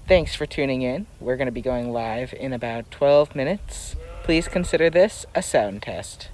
Thanks for tuning in. We're going to be going live in about 12 minutes. Please consider this a sound test.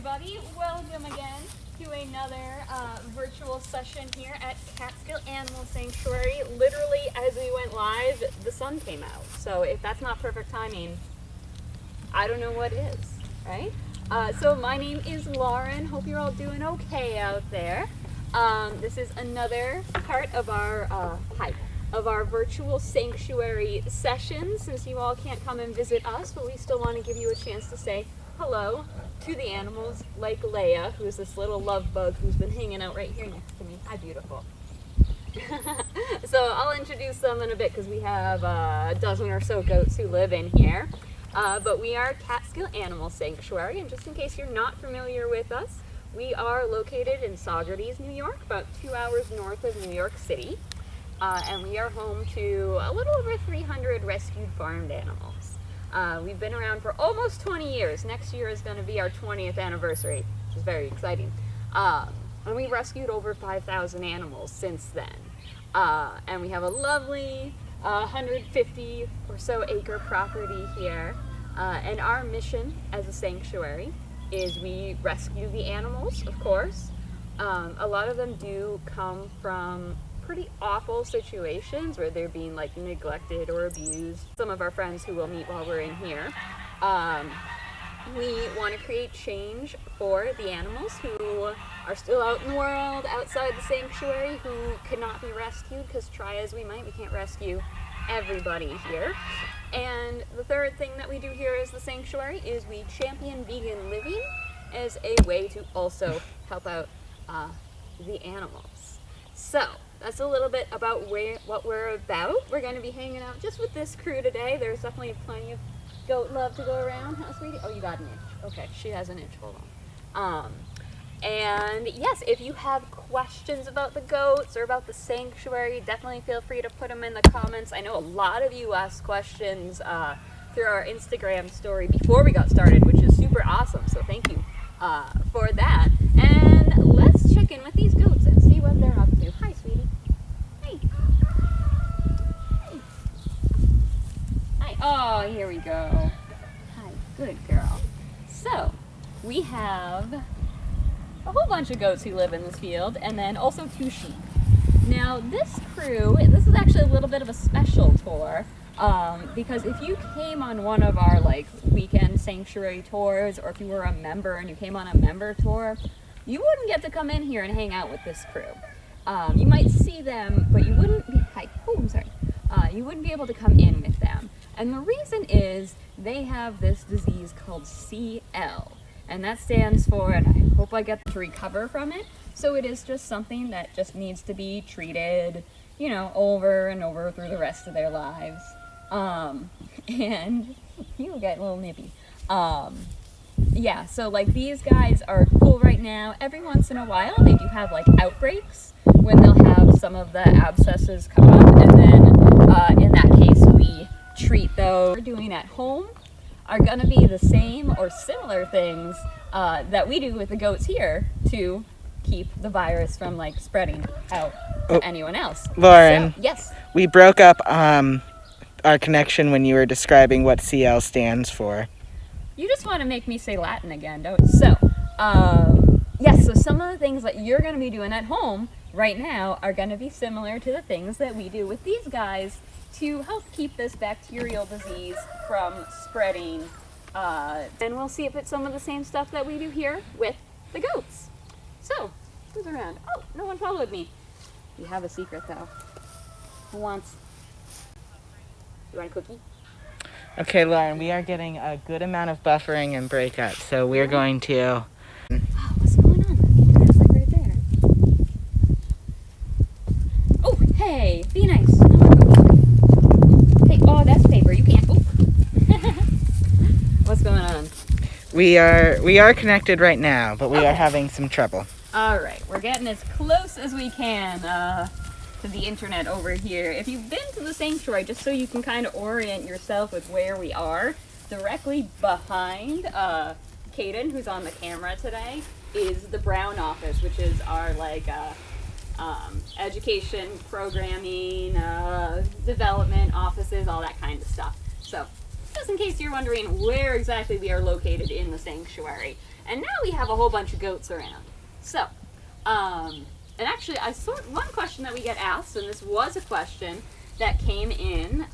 everybody. Welcome again to another virtual session here at Catskill Animal Sanctuary. Literally, as we went live, the sun came out. So if that's not perfect timing, I don't know what is, right? So my name is Lauren. Hope you're all doing okay out there. This is another part of our virtual sanctuary sessions. Since you all can't come and visit us, but we still want to give you a chance to say hello to the animals, like Leia, who's this little love bug who's been hanging out right here next to me. Hi, beautiful. So I'll introduce them in a bit because we have a dozen or so goats who live in here. But we are Catskill Animal Sanctuary, and just in case you're not familiar with us, we are located in Saugerties, New York, about 2 hours north of New York City. And we are home to a little over 300 rescued farmed animals. We've been around for almost 20 years. Next year is going to be our 20th anniversary, which is very exciting. And we rescued over 5,000 animals since then. And we have a lovely 150 or so acre property here. And our mission as a sanctuary is we rescue the animals, of course. A lot of them do come from pretty awful situations where they're being like neglected or abused. Some of our friends who we'll meet while we're in here. We want to create change for the animals who are still out in the world, outside the sanctuary, who cannot be rescued, because try as we might, we can't rescue everybody here. And the third thing that we do here as the sanctuary is we champion vegan living as a way to also help out the animals. So that's a little bit about what we're about. We're going to be hanging out just with this crew today. There's definitely plenty of goat love to go around. Huh, sweetie? Oh, you got an itch. Okay, she has an itch. Hold on. And yes, if you have questions about the goats or about the sanctuary, definitely feel free to put them in the comments. I know a lot of you asked questions through our Instagram story before we got started, which is super awesome. So thank you for that. And let's check in with these goats and see what they're up to. Hi, sweetie. Hey. Hi. Oh, here we go. Hi. Good girl. So, we have a whole bunch of goats who live in this field, and then also 2 sheep. Now, this crew, this is actually a little bit of a special tour, because if you came on one of our weekend sanctuary tours, or if you were a member and you came on a member tour, you wouldn't get to come in here and hang out with this crew. You might see them, but you wouldn't be, you wouldn't be able to come in with them. And the reason is they have this disease called CL, and that stands for, and I hope I get to recover from it, so it is just something that just needs to be treated, over and over through the rest of their lives. And you get a little nippy. Yeah, so these guys are cool right now. Every once in a while they do have outbreaks when they'll have some of the abscesses come up, and then in that case we treat those. We're doing at home are going to be the same or similar things that we do with the goats here to keep the virus from spreading out to anyone else. Lauren, so, yes, we broke up our connection when you were describing what CL stands for. You just want to make me say Latin again, don't you? So, yes, so some of the things that you're going to be doing at home right now are going to be similar to the things that we do with these guys to help keep this bacterial disease from spreading. And we'll see if it's some of the same stuff that we do here with the goats. So, who's around? Oh, no one followed me. You have a secret, though. Who wants? You want a cookie? Okay, Lauren, we are getting a good amount of buffering and breakup, so we're going to... Oh, what's going on? That's right there. Oh, hey, be nice. Hey, oh, that's paper. You can't. Oh. What's going on? We are connected right now, but we are having some trouble. All right, we're getting as close as we can to the internet over here. If you've been to the sanctuary, just so you can kind of orient yourself with where we are, directly behind Caden, who's on the camera today, is the Brown office, which is our education, programming, development offices, all that kind of stuff. So just in case you're wondering where exactly we are located in the sanctuary. And now we have a whole bunch of goats around. So, and actually, one question that we get asked, and this was a question that came in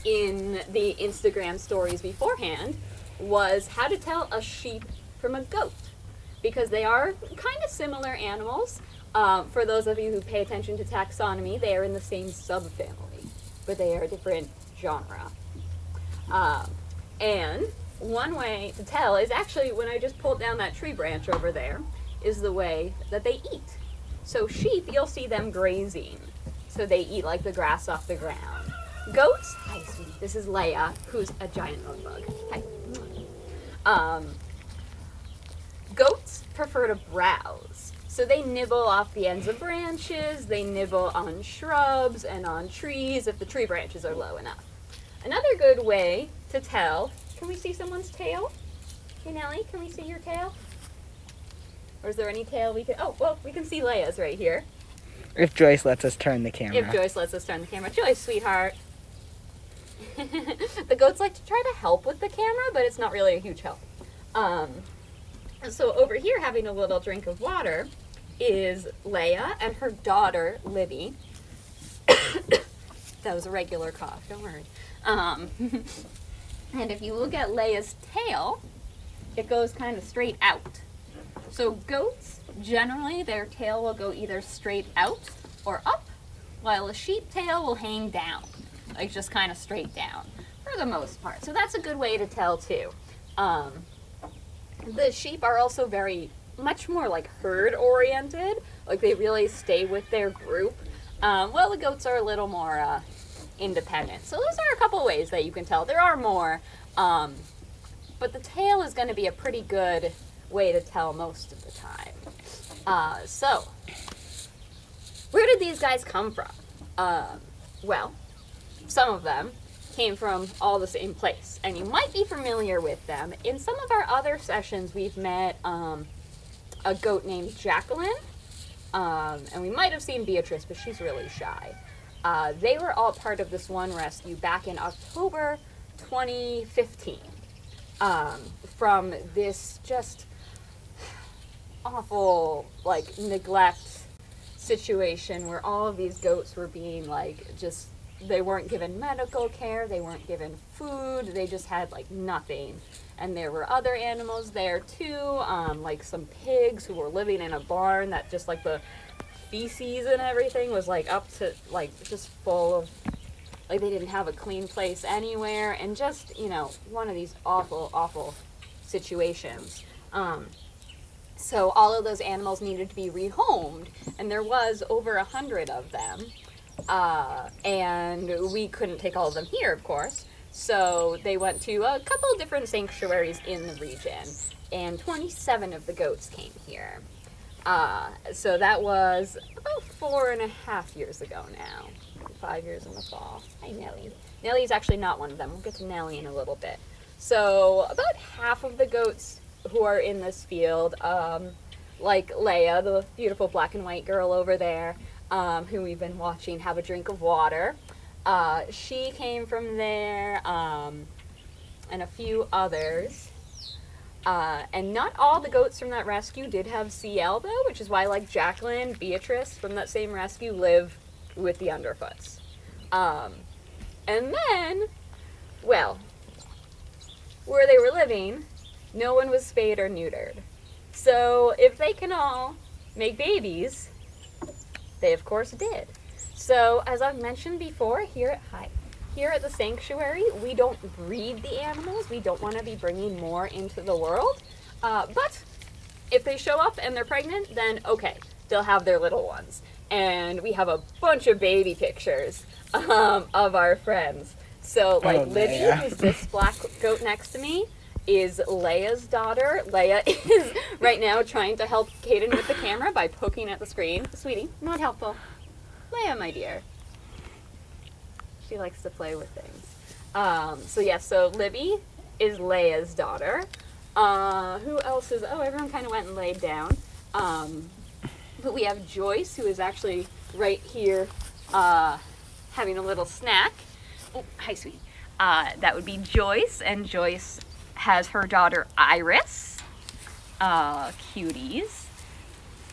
the Instagram stories beforehand, was how to tell a sheep from a goat, because they are kind of similar animals. For those of you who pay attention to taxonomy, they are in the same subfamily, but they are a different genre. And one way to tell is actually when I just pulled down that tree branch over there, is the way that they eat. So sheep, you'll see them grazing. So they eat like the grass off the ground. Goats, hi sweetie, this is Leia, who's a giant bone bug. Hi. Goats prefer to browse. So they nibble off the ends of branches, they nibble on shrubs and on trees if the tree branches are low enough. Another good way to tell, can we see someone's tail? Hey Nellie, can we see your tail? Or is there any tail we can, oh, well, we can see Leia's right here. If Joyce lets us turn the camera. If Joyce lets us turn the camera. Joyce, sweetheart. The goats like to try to help with the camera, but it's not really a huge help. So over here, having a little drink of water, is Leia and her daughter, Libby. That was a regular cough, don't worry. And if you look at Leia's tail, it goes kind of straight out. So goats, generally, their tail will go either straight out or up, while a sheep tail will hang down, like just kind of straight down, for the most part. So that's a good way to tell, too. The sheep are also much more like herd-oriented, like they really stay with their group, while the goats are a little more independent. So those are a couple ways that you can tell. There are more, but the tail is going to be a pretty good way to tell most of the time. So, where did these guys come from? Well, some of them came from all the same place, and you might be familiar with them. In some of our other sessions, we've met a goat named Jacqueline, and we might have seen Beatrice, but she's really shy. They were all part of this one rescue back in October 2015, from this just awful, like, neglect situation where all of these goats were being, like, just, they weren't given medical care, they weren't given food, they just had, like, nothing. And there were other animals there, too, like some pigs who were living in a barn that just, like, the feces and everything was, like, up to, like, just full of, like, they didn't have a clean place anywhere, and just, you know, one of these awful, awful situations. So all of those animals needed to be rehomed, and there was over 100 of them, and we couldn't take all of them here, of course, so they went to a couple different sanctuaries in the region, and 27 of the goats came here. So that was about 4.5 years ago now, 5 years in the fall. Hi, Nellie. Nellie's actually not one of them. We'll get to Nellie in a little bit. So about half of the goats who are in this field, like Leia, the beautiful black and white girl over there, who we've been watching have a drink of water. She came from there, and a few others. And not all the goats from that rescue did have CL, though, which is why, like Jacqueline, Beatrice from that same rescue live with the Underfoots. And then, well, where they were living, no one was spayed or neutered. So if they can all make babies, they of course did. So as I've mentioned before, here at the sanctuary, we don't breed the animals. We don't want to be bringing more into the world. But if they show up and they're pregnant, then okay, they'll have their little ones. And we have a bunch of baby pictures of our friends. So like Libby, who's this black goat next to me, is Leia's daughter. Leia is right now trying to help Kaden with the camera by poking at the screen. Sweetie, not helpful. Leia, my dear. She likes to play with things. So Libby is Leia's daughter. Who else is, everyone kind of went and laid down. But we have Joyce, who is actually right here having a little snack. Oh, hi, sweetie. That would be Joyce, and Joyce has her daughter Iris. Cuties.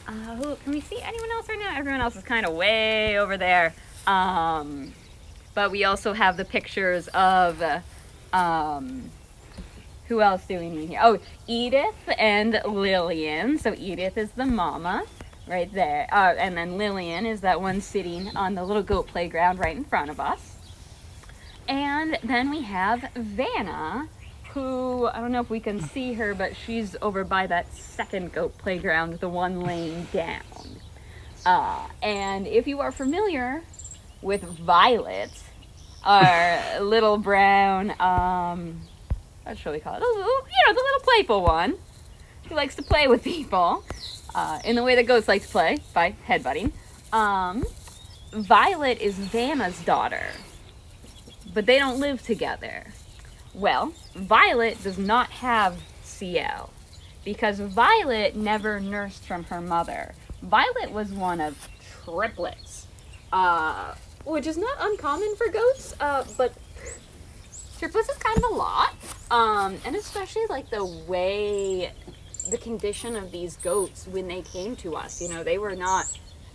Who, can we see anyone else right now? Everyone else is kind of way over there. But we also have the pictures of, who else do we need here? Oh, Edith and Lillian. So Edith is the mama right there. And then Lillian is that one sitting on the little goat playground right in front of us. And then we have Vanna, who, I don't know if we can see her, but she's over by that second goat playground, the one laying down. And if you are familiar with Violet, our little brown, what should we call it? The little playful one who likes to play with people in the way that goats like to play, by headbutting. Violet is Vanna's daughter, but they don't live together. Well, Violet does not have CL because Violet never nursed from her mother. Violet was one of triplets, which is not uncommon for goats, but triplets is kind of a lot. And especially like the condition of these goats when they came to us, they were not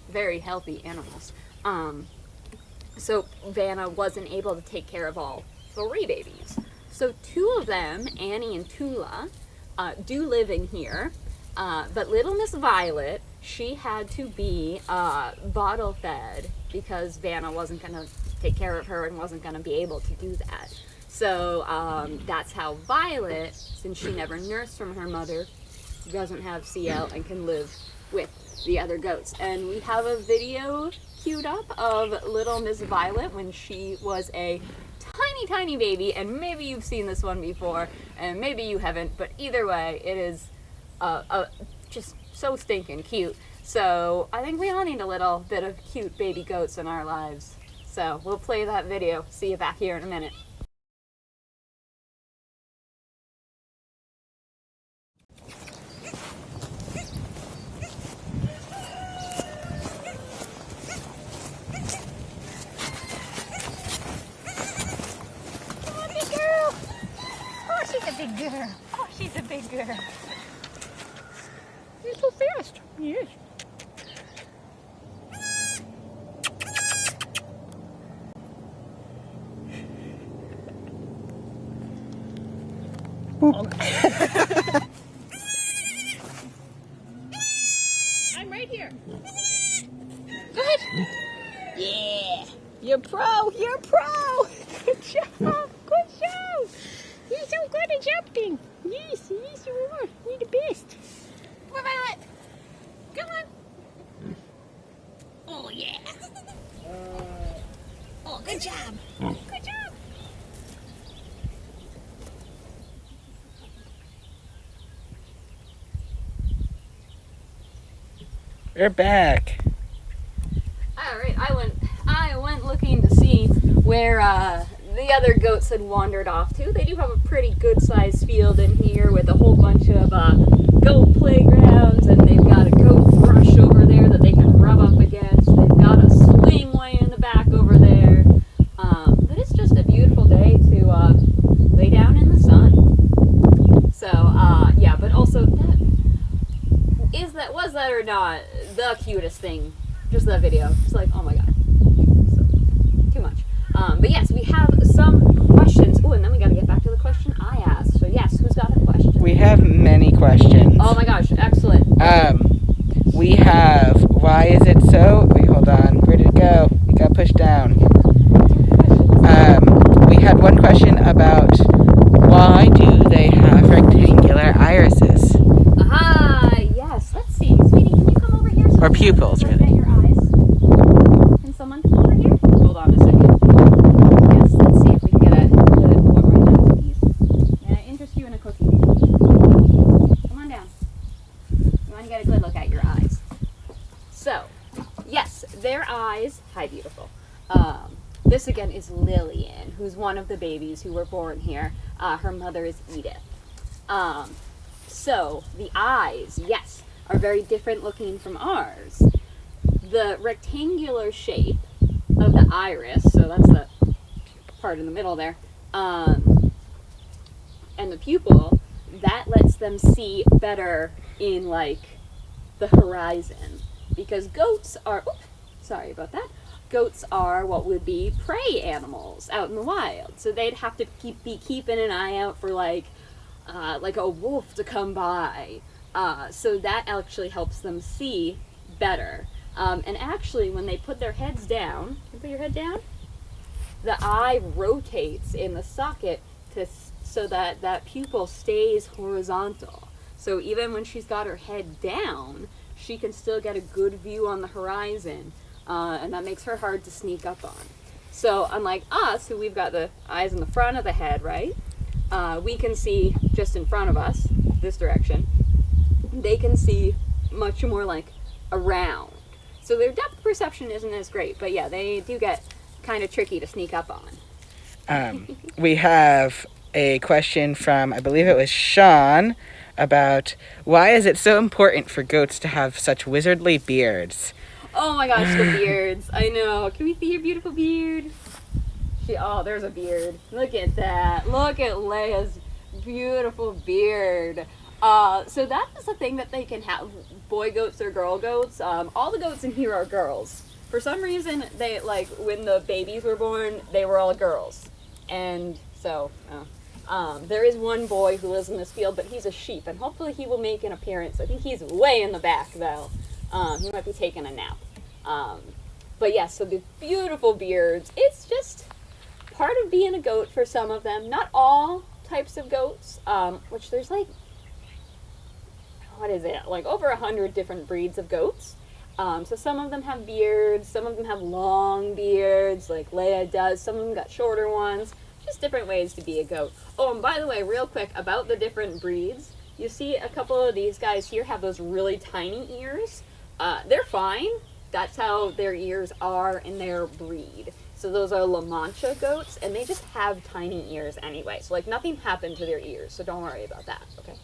very healthy animals. So Vanna wasn't able to take care of all 3 babies. So 2 of them, Annie and Tula, do live in here. But little Miss Violet, she had to be bottle fed because Vanna wasn't going to take care of her and wasn't going to be able to do that. So that's how Violet, since she never nursed from her mother, doesn't have CL and can live with the other goats. And we have a video queued up of little Miss Violet when she was a tiny baby, and maybe you've seen this one before and maybe you haven't, but either way it is just so stinking cute. So I think we all need a little bit of cute baby goats in our lives. So we'll play that video. See you back here in a minute. Big girl. Oh, she's a big girl. You're so fast. Yes. I'm right here. Good. Yeah. You're pro. You're pro. Good job. Good job. You're so good at jumping. Yes, yes you are. You're the best. Come on, Violet. Come on. Oh, yeah. Oh, good job. Good job. We're back. Alright, I went looking to see where the other goats had wandered off to. They do have a pretty good sized field in here with a whole bunch of goat playgrounds, and they've got a goat brush over there that they can rub up against. They've got a swing way in the back over there. But it's just a beautiful day to lay down in the sun. So yeah, but also was that or not the cutest thing? Just that video. It's like, oh my god. So, too much. But yes, we have some questions. Oh, and then we gotta get back to the question I asked. So yes, who's got a question? We have many questions. Oh my gosh, excellent. We have, why is it so? Wait, hold on. Where did it go? It got pushed down. We had one question about why do they have rectangular irises? Aha, yes. Let's see. Sweetie, can you come over here? Or pupils, really. Look at your eyes. Can someone come over here? Hold on a second. Yes, let's see if we can get a good look right now, please. May I interest you in a cookie? Come on down. You want to get a good look at your eyes. So, yes, their eyes. Hi, beautiful. This again is Lillian, who's one of the babies who were born here. Her mother is Edith. So the eyes, yes, are very different looking from ours. The rectangular shape of the iris, so that's the part in the middle there, and the pupil, that lets them see better in like the horizon, because goats are, oops, sorry about that, goats are what would be prey animals out in the wild, so they'd have to be keeping an eye out for like a wolf to come by, so that actually helps them see better. And actually, when they put their heads down, can you put your head down? The eye rotates in the socket so that that pupil stays horizontal. So even when she's got her head down, she can still get a good view on the horizon, and that makes her hard to sneak up on. So unlike us, who we've got the eyes in the front of the head, right? We can see just in front of us, this direction. They can see much more like around. So their depth perception isn't as great, but yeah, they do get kind of tricky to sneak up on. We have a question from, I believe it was Sean, about why is it so important for goats to have such wizardly beards? Oh my gosh, the beards. I know. Can we see your beautiful beard? Oh, there's a beard. Look at that. Look at Leia's beautiful beard. So that is the thing that they can have, boy goats or girl goats. All the goats in here are girls. For some reason, they, like, when the babies were born, they were all girls. And so, there is one boy who lives in this field, but he's a sheep, and hopefully he will make an appearance. I think he's way in the back, though. He might be taking a nap. But yeah, so the beautiful beards, it's just part of being a goat for some of them. Not all types of goats, which there's like, what is it, like over 100 different breeds of goats. So some of them have beards, some of them have long beards, like Leia does, some of them got shorter ones, just different ways to be a goat. Oh, and by the way, real quick, about the different breeds, you see a couple of these guys here have those really tiny ears. They're fine, that's how their ears are in their breed. So those are La Mancha goats, and they just have tiny ears anyway, so like nothing happened to their ears, so don't worry about that, okay?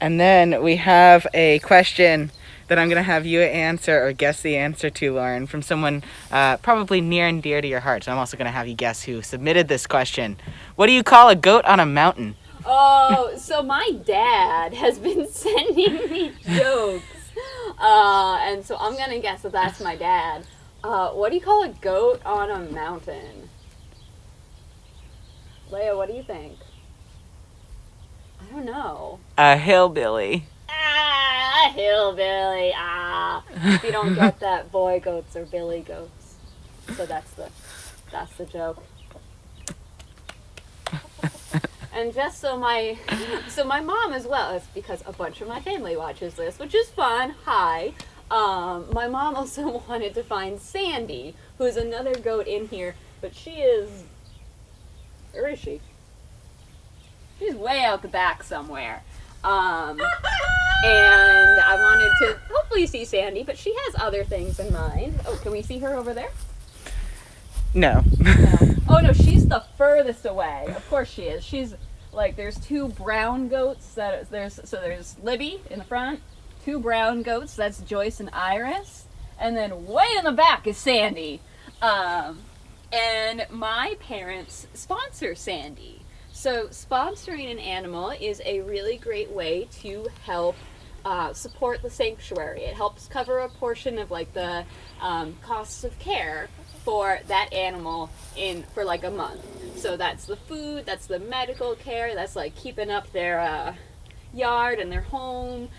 And then we have a question that I'm going to have you answer or guess the answer to, Lauren, from someone probably near and dear to your heart. So I'm also going to have you guess who submitted this question. What do you call a goat on a mountain? Oh, so my dad has been sending me jokes. And so I'm going to guess that that's my dad. What do you call a goat on a mountain? Leia, what do you think? I don't know. A hillbilly. A hillbilly. If you don't get that, boy goats are billy goats. So that's the joke. And just so my mom as well, it's because a bunch of my family watches this, which is fun. Hi. My mom also wanted to find Sandy, who's another goat in here, but where is she? She's way out the back somewhere. And I wanted to hopefully see Sandy, but she has other things in mind. Oh, can we see her over there? No. No. Oh no, she's the furthest away. Of course she is. She's like, there's two brown goats there's Libby in the front, two brown goats, that's Joyce and Iris, and then way in the back is Sandy. And my parents sponsor Sandy. So sponsoring an animal is a really great way to help support the sanctuary. It helps cover a portion of like the costs of care for that animal for like a month. So that's the food, that's the medical care, that's like keeping up their yard and their home.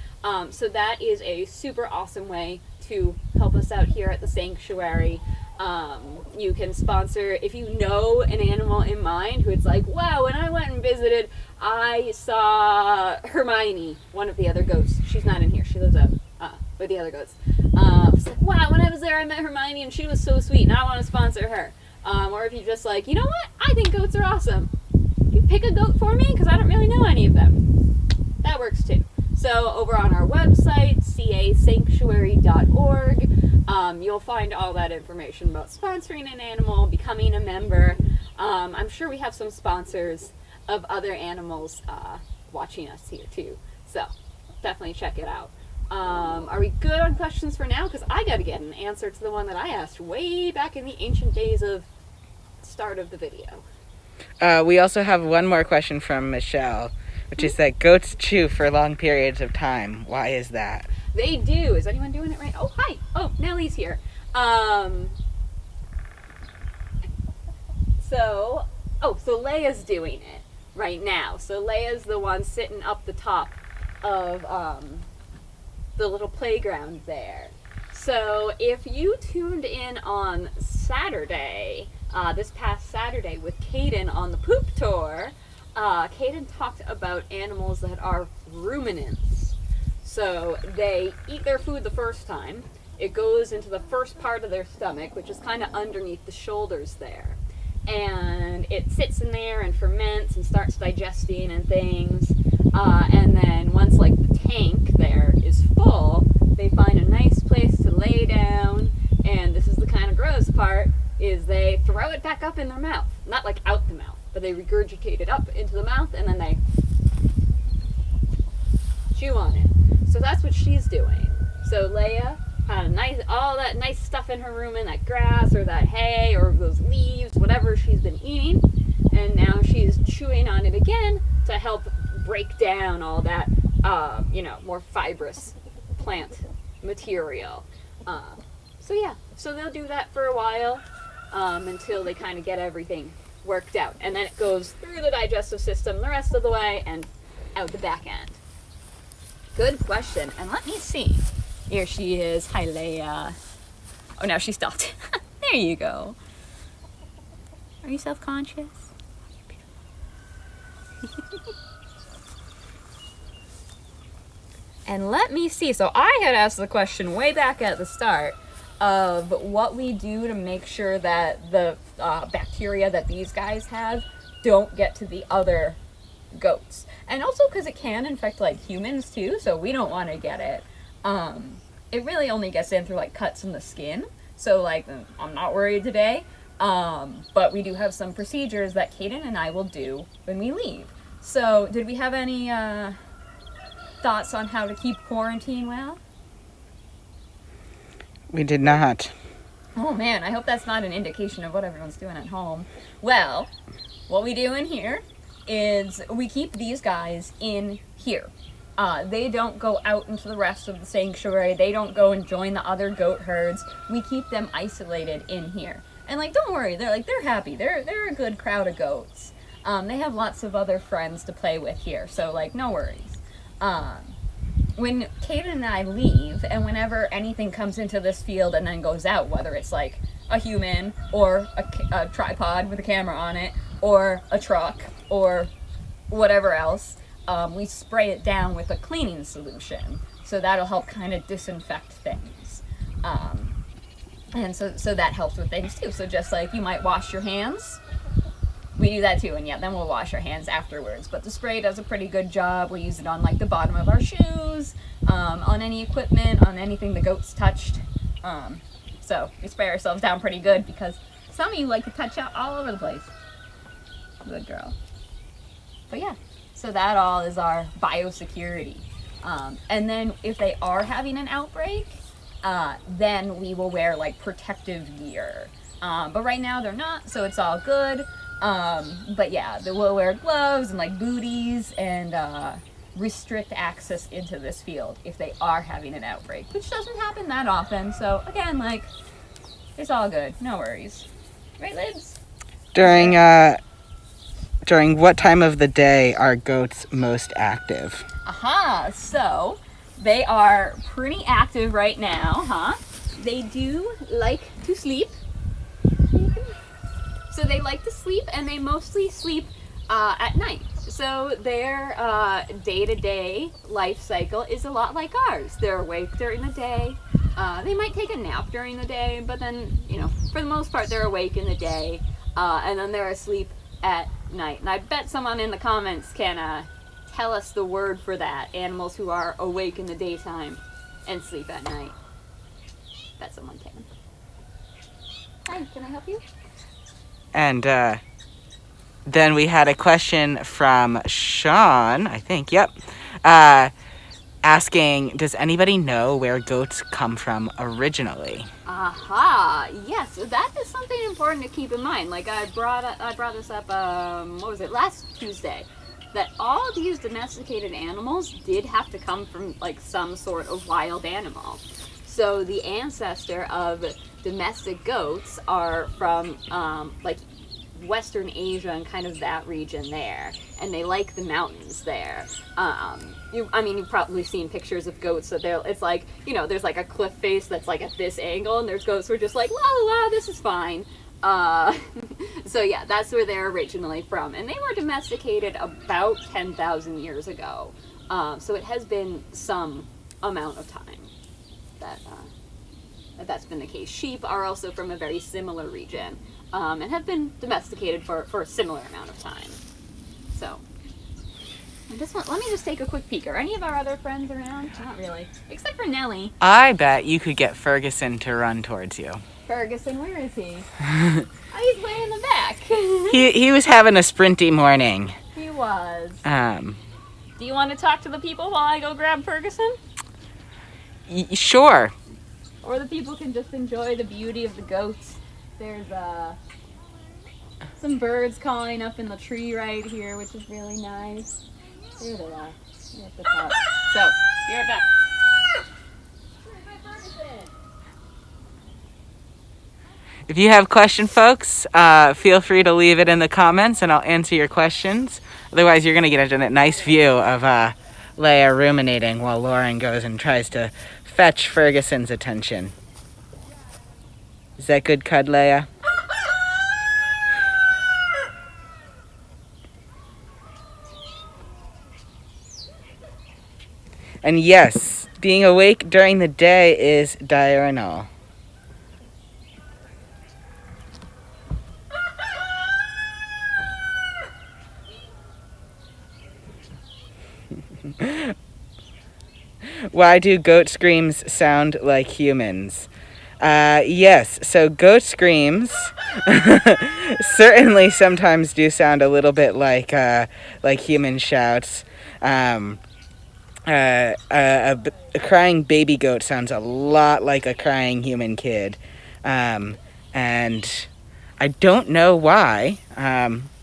So that is a super awesome way to help us out here at the sanctuary. You can sponsor, if you know an animal in mind who it's like, wow, when I went and visited, I saw Hermione, one of the other goats. She's not in here, she lives out with the other goats. It's like, wow, when I was there I met Hermione and she was so sweet and I want to sponsor her. Or if you're just like, you know what, I think goats are awesome. You pick a goat for me because I don't really know any of them. That works too. So over on our website, casanctuary.org, you'll find all that information about sponsoring an animal, becoming a member. I'm sure we have some sponsors of other animals watching us here too. So definitely check it out. Are we good on questions for now? Because I got to get an answer to the one that I asked way back in the ancient days of start of the video. We also have one more question from Michelle, which is that goats chew for long periods of time. Why is that? They do. Is anyone doing it right? Oh, hi. Oh, Nellie's here. So Leia's doing it right now. So Leia's the one sitting up the top of the little playground there. So if you tuned in on Saturday, this past Saturday with Caden on the poop tour, Caden talked about animals that are ruminants. So they eat their food the first time. It goes into the first part of their stomach, which is kind of underneath the shoulders there. And it sits in there and ferments and starts digesting and things. And then once like the tank there is full, they find a nice place to lay down. And this is the kind of gross part, is they throw it back up in their mouth. Not like out the mouth, but they regurgitate it up into the mouth and then they chew on it. So that's what she's doing. So Leia had all that nice stuff in her rumen, that grass or that hay or those leaves, whatever she's been eating, and now she's chewing on it again to help break down all that, more fibrous plant material. So they'll do that for a while until they kind of get everything worked out, and then it goes through the digestive system the rest of the way and out the back end. Good question. And let me see. Here she is. Hi, Leia. Oh, now she stopped. There you go. Are you self-conscious? And let me see. So I had asked the question way back at the start of what we do to make sure that the bacteria that these guys have don't get to the other goats. And also because it can infect like humans too, so we don't want to get it. It really only gets in through like cuts in the skin, so like I'm not worried today. But we do have some procedures that Caden and I will do when we leave. So did we have any thoughts on how to keep quarantine well? We did not. Oh man, I hope that's not an indication of what everyone's doing at home. Well, what we do in here is we keep these guys in here. They don't go out into the rest of the sanctuary. They don't go and join the other goat herds. We keep them isolated in here. And like, don't worry, they're happy. They're a good crowd of goats. They have lots of other friends to play with here, so like, no worries. When Caden and I leave, and whenever anything comes into this field and then goes out, whether it's like a human or a tripod with a camera on it, or a truck, or whatever else, we spray it down with a cleaning solution. So that'll help kind of disinfect things. And so that helps with things too. So just like you might wash your hands, we do that too, and yeah, then we'll wash our hands afterwards. But the spray does a pretty good job. We use it on like the bottom of our shoes, on any equipment, on anything the goats touched. So we spray ourselves down pretty good because some of you like to touch out all over the place. Good girl. But yeah, so that all is our biosecurity. And then if they are having an outbreak, then we will wear like protective gear. But right now they're not, so it's all good. But yeah, we'll wear gloves and like booties and restrict access into this field if they are having an outbreak, which doesn't happen that often. So again, like, it's all good, no worries. Right, Lids? During what time of the day are goats most active? So they are pretty active right now, huh? They do like to sleep. So they like to sleep, and they mostly sleep at night. So their day-to-day life cycle is a lot like ours. They're awake during the day. They might take a nap during the day, but then, for the most part, they're awake in the day, and then they're asleep at night. And I bet someone in the comments can tell us the word for that. Animals who are awake in the daytime and sleep at night. Bet someone can. Hi, can I help you? And then we had a question from Sean, I think, yep, asking, does anybody know where goats come from originally? Aha, yes, that is something important to keep in mind. Like I brought this up, what was it, last Tuesday, that all these domesticated animals did have to come from like some sort of wild animal. So the ancestor of domestic goats are from like Western Asia and kind of that region there, and they like the mountains there. You've probably seen pictures of goats that it's like, there's like a cliff face that's like at this angle, and there's goats who are just like, la la la, this is fine. So yeah, that's where they're originally from, and they were domesticated about 10,000 years ago. So it has been some amount of time that's been the case. Sheep are also from a very similar region, and have been domesticated for a similar amount of time. So, let me just take a quick peek. Are any of our other friends around? Not really, except for Nellie. I bet you could get Ferguson to run towards you. Ferguson, where is he? Oh, he's way in the back. He was having a sprinty morning. He was. Do you want to talk to the people while I go grab Ferguson? Sure. Or the people can just enjoy the beauty of the goats. There's some birds calling up in the tree right here, which is really nice. There they are. They're at the top. So, be right back. If you have a question, folks, feel free to leave it in the comments and I'll answer your questions. Otherwise, you're going to get a nice view of Leia ruminating while Lauren goes and tries to fetch Ferguson's attention. Is that good, Cud, Leia? And yes, being awake during the day is diurnal. Why do goat screams sound like humans? Yes, so goat screams certainly sometimes do sound a little bit like human shouts. A crying baby goat sounds a lot like a crying human kid. And I don't know why,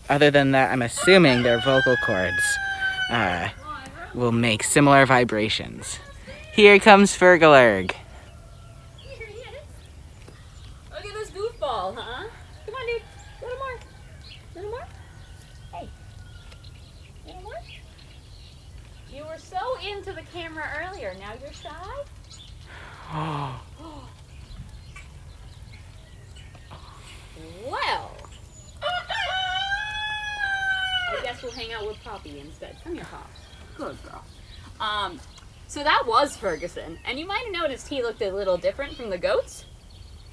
other than that I'm assuming their vocal cords will make similar vibrations. Here comes Fergalurg. Here he is. Look at this goofball, huh? Come on, dude. Little more. Little more. Hey. Little more. You were so into the camera earlier. Now you're shy? Well. I guess we'll hang out with Poppy instead. Come here, Pop. Good girl. So that was Ferguson, and you might have noticed he looked a little different from the goats.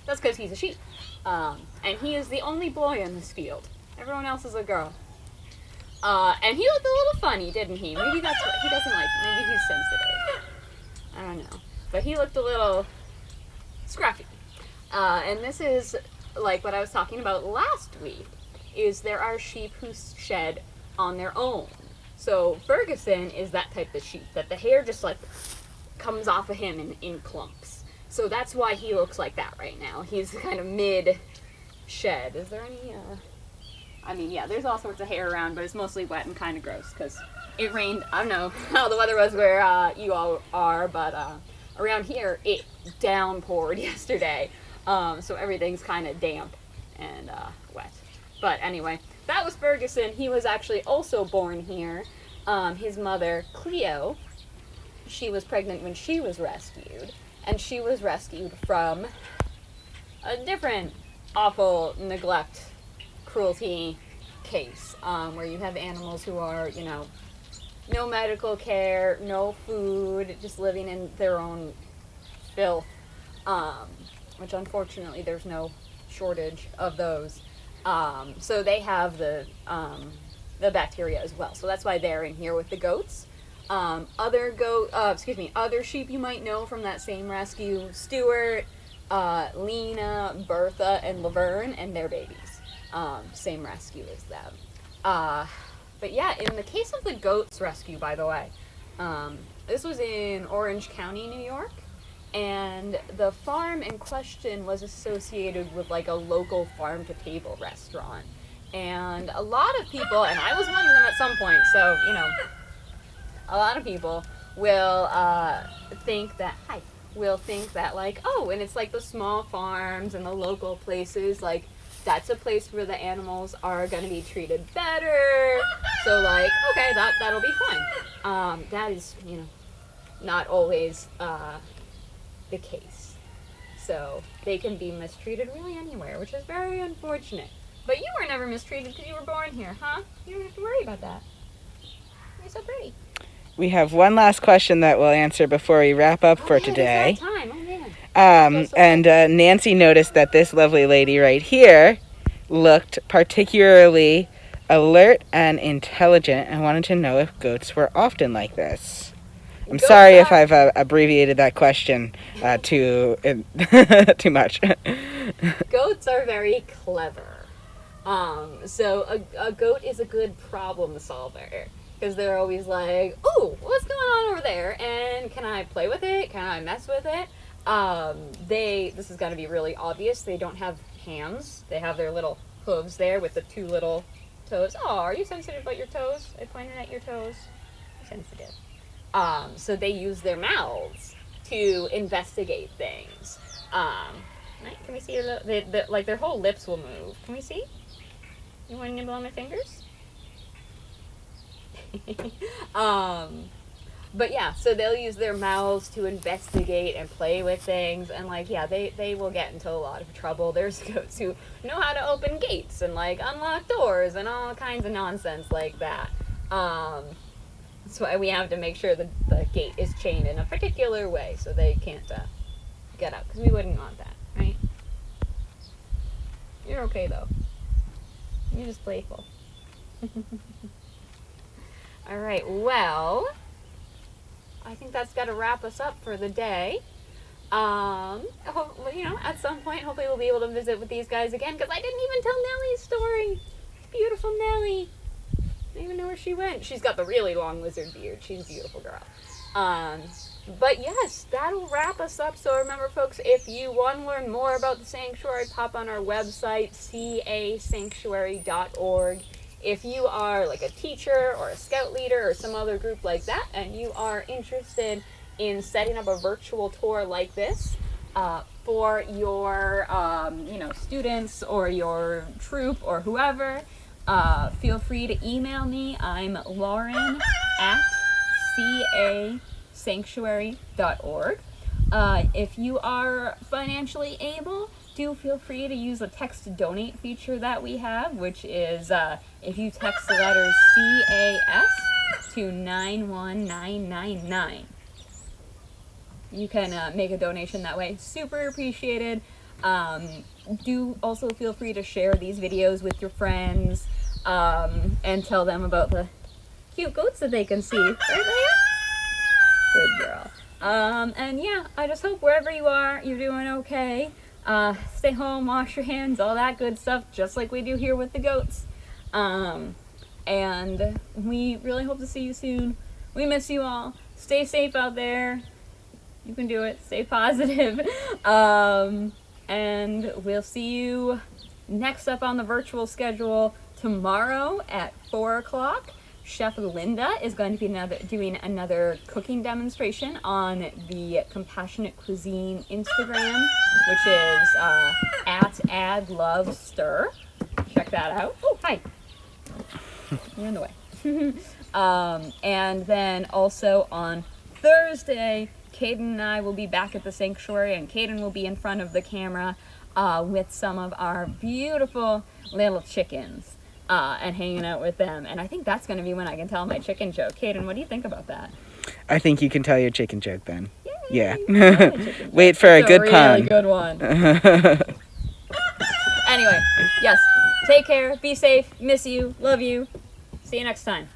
That's because he's a sheep. And he is the only boy in this field. Everyone else is a girl. And he looked a little funny, didn't he? Maybe that's what he doesn't like. Maybe he's sensitive. I don't know. But he looked a little scruffy. And this is like what I was talking about last week, is there are sheep who shed on their own. So Ferguson is that type of sheep, that the hair just like comes off of him in clumps. So that's why he looks like that right now. He's kind of mid-shed. Is there any, yeah, there's all sorts of hair around, but it's mostly wet and kind of gross because it rained. I don't know how the weather was where you all are, but around here it downpoured yesterday. So everything's kind of damp and wet. But anyway, that was Ferguson. He was actually also born here. His mother, Cleo, she was pregnant when she was rescued. And she was rescued from a different awful neglect, cruelty case, where you have animals who are, no medical care, no food, just living in their own filth, which unfortunately there's no shortage of those. So they have the bacteria as well. So that's why they're in here with the goats. Other sheep you might know from that same rescue: Stuart, Lena, Bertha, and Laverne, and their babies. Same rescue as them. But yeah, in the case of the goats rescue, by the way, This was in Orange County, New York, and the farm in question was associated with like a local farm-to-table restaurant. And a lot of people, and I was one of them at some point, so, you know, a lot of people will think that, like, oh, and it's like the small farms and the local places, like, that's a place where the animals are going to be treated better. So, like, okay, that'll be fine. That is, you know, not always the case. So, they can be mistreated really anywhere, which is very unfortunate. But you were never mistreated because you were born here, huh? You don't have to worry about that. You're so pretty. We have one last question that we'll answer before we wrap up for today. It's that time. Oh, man. And Nancy noticed that this lovely lady right here looked particularly alert and intelligent and wanted to know if goats were often like this. I'm sorry if I've abbreviated that question too much. Goats are very clever. So a goat is a good problem solver. Because they're always like, ooh, what's going on over there? And can I play with it? Can I mess with it? This is going to be really obvious. They don't have hands. They have their little hooves there with the two little toes. Oh, are you sensitive about your toes? I pointed at your toes. You're sensitive. So they use their mouths to investigate things. Right? Can we see your like their whole lips will move? Can we see? You want to nibble on my fingers? But yeah, so they'll use their mouths to investigate and play with things, and like, yeah, they will get into a lot of trouble. There's goats who know how to open gates and like unlock doors and all kinds of nonsense like that. That's why we have to make sure that the gate is chained in a particular way so they can't get out, because we wouldn't want that, right? You're okay though. You're just playful. All right, well, I think that's got to wrap us up for the day. You know, at some point, hopefully we'll be able to visit with these guys again, because I didn't even tell Nellie's story. Beautiful Nellie. I don't even know where she went. She's got the really long lizard beard. She's a beautiful girl. But yes, that'll wrap us up. So remember, folks, if you want to learn more about the sanctuary, pop on our website, casanctuary.org. If you are like a teacher or a scout leader or some other group like that, and you are interested in setting up a virtual tour like this for your students or your troop or whoever, feel free to email me. I'm Lauren at casanctuary.org. If you are financially able, do feel free to use the text to donate feature that we have, which is if you text the letters CAS to 91999. You can make a donation that way. Super appreciated. Do also feel free to share these videos with your friends and tell them about the cute goats that they can see. Right there? Good girl. And yeah, I just hope wherever you are, you're doing okay. Stay home, wash your hands, all that good stuff, just like we do here with the goats. And we really hope to see you soon. We miss you all. Stay safe out there. You can do it. Stay positive. And we'll see you next up on the virtual schedule tomorrow at 4 o'clock. Chef Linda is going to be doing another cooking demonstration on the Compassionate Cuisine Instagram, which is at @adlovestir. Check that out. Oh, hi. You're in the way. And then also on Thursday, Caden and I will be back at the sanctuary, and Caden will be in front of the camera with some of our beautiful little chickens. And hanging out with them. And I think that's going to be when I can tell my chicken joke. Caden, what do you think about that? I think you can tell your chicken joke then. Yay, Yeah. Wait for a good pun. Really good one. Anyway, yes. Take care. Be safe. Miss you. Love you. See you next time.